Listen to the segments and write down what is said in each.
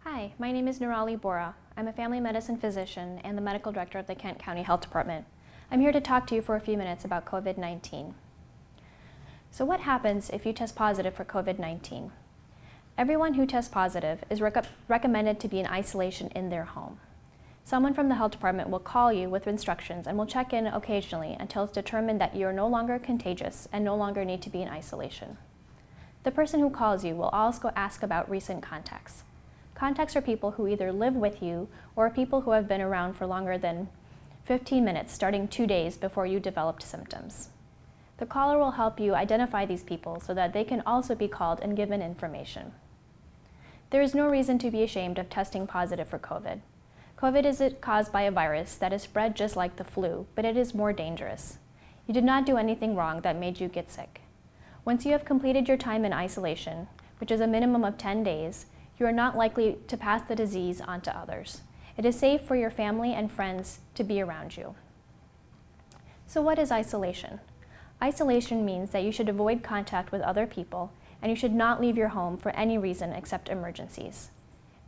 Hi, my name is Bora. I'm a family medicine physician and the medical director of the Kent County Health Department. I'm here to talk to you for a few minutes about COVID-19. So what happens if you test positive for COVID-19? Everyone who tests positive is recommended to be in isolation in their home. Someone from the health department will call you with instructions and will check in occasionally until it's determined that you are no longer contagious and no longer need to be in isolation. The person who calls you will also ask about recent contacts. Contacts are people who either live with you or people who have been around for longer than 15 minutes, starting 2 days before you developed symptoms. The caller will help you identify these people so that they can also be called and given information. There is no reason to be ashamed of testing positive for COVID. COVID is caused by a virus that is spread just like the flu, but it is more dangerous. You did not do anything wrong that made you get sick. Once you have completed your time in isolation, which is a minimum of 10 days, you are not likely to pass the disease on to others. It is safe for your family and friends to be around you. So what is isolation? Isolation means that you should avoid contact with other people and you should not leave your home for any reason except emergencies.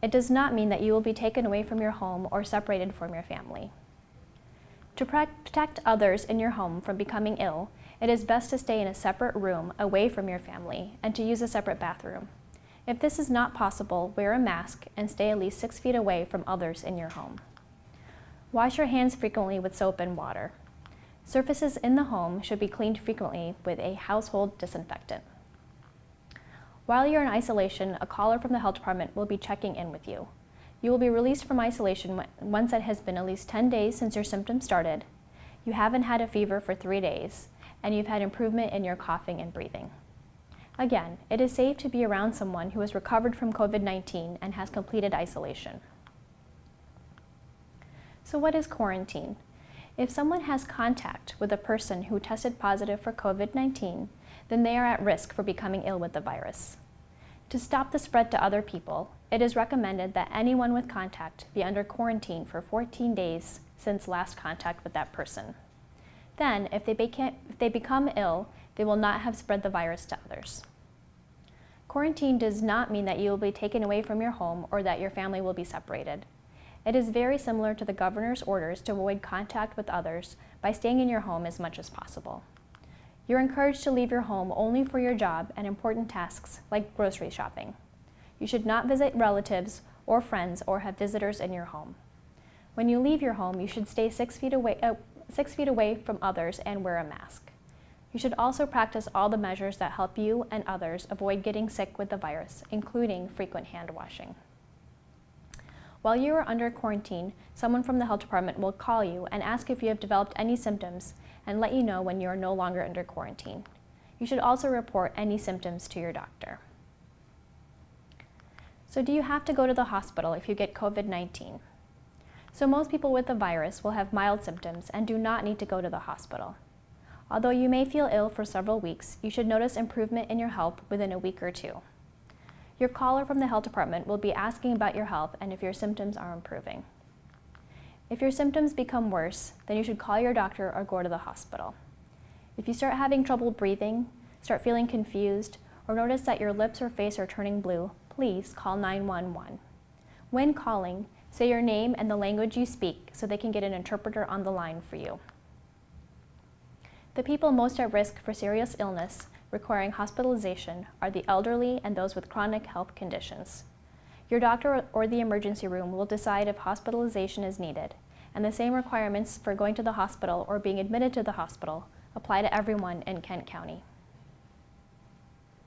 It does not mean that you will be taken away from your home or separated from your family. To protect others in your home from becoming ill, it is best to stay in a separate room away from your family and to use a separate bathroom. If this is not possible, wear a mask and stay at least 6 feet away from others in your home. Wash your hands frequently with soap and water. Surfaces in the home should be cleaned frequently with a household disinfectant. While you're in isolation, a caller from the health department will be checking in with you. You will be released from isolation once it has been at least 10 days since your symptoms started, you haven't had a fever for 3 days, and you've had improvement in your coughing and breathing. Again, it is safe to be around someone who has recovered from COVID-19 and has completed isolation. So what is quarantine? If someone has contact with a person who tested positive for COVID-19, then they are at risk for becoming ill with the virus. To stop the spread to other people, it is recommended that anyone with contact be under quarantine for 14 days since last contact with that person. Then, if they become ill, they will not have spread the virus to others. Quarantine does not mean that you will be taken away from your home or that your family will be separated. It is very similar to the governor's orders to avoid contact with others by staying in your home as much as possible. You're encouraged to leave your home only for your job and important tasks like grocery shopping. You should not visit relatives or friends or have visitors in your home. When you leave your home, you should stay 6 feet away from others and wear a mask. You should also practice all the measures that help you and others avoid getting sick with the virus, including frequent hand washing. While you are under quarantine, someone from the health department will call you and ask if you have developed any symptoms and let you know when you are no longer under quarantine. You should also report any symptoms to your doctor. So do you have to go to the hospital if you get COVID-19? So most people with the virus will have mild symptoms and do not need to go to the hospital. Although you may feel ill for several weeks, you should notice improvement in your health within a week or 2. Your caller from the health department will be asking about your health and if your symptoms are improving. If your symptoms become worse, then you should call your doctor or go to the hospital. If you start having trouble breathing, start feeling confused, or notice that your lips or face are turning blue, please call 911. When calling, say your name and the language you speak so they can get an interpreter on the line for you. The people most at risk for serious illness requiring hospitalization are the elderly and those with chronic health conditions. Your doctor or the emergency room will decide if hospitalization is needed, and the same requirements for going to the hospital or being admitted to the hospital apply to everyone in Kent County.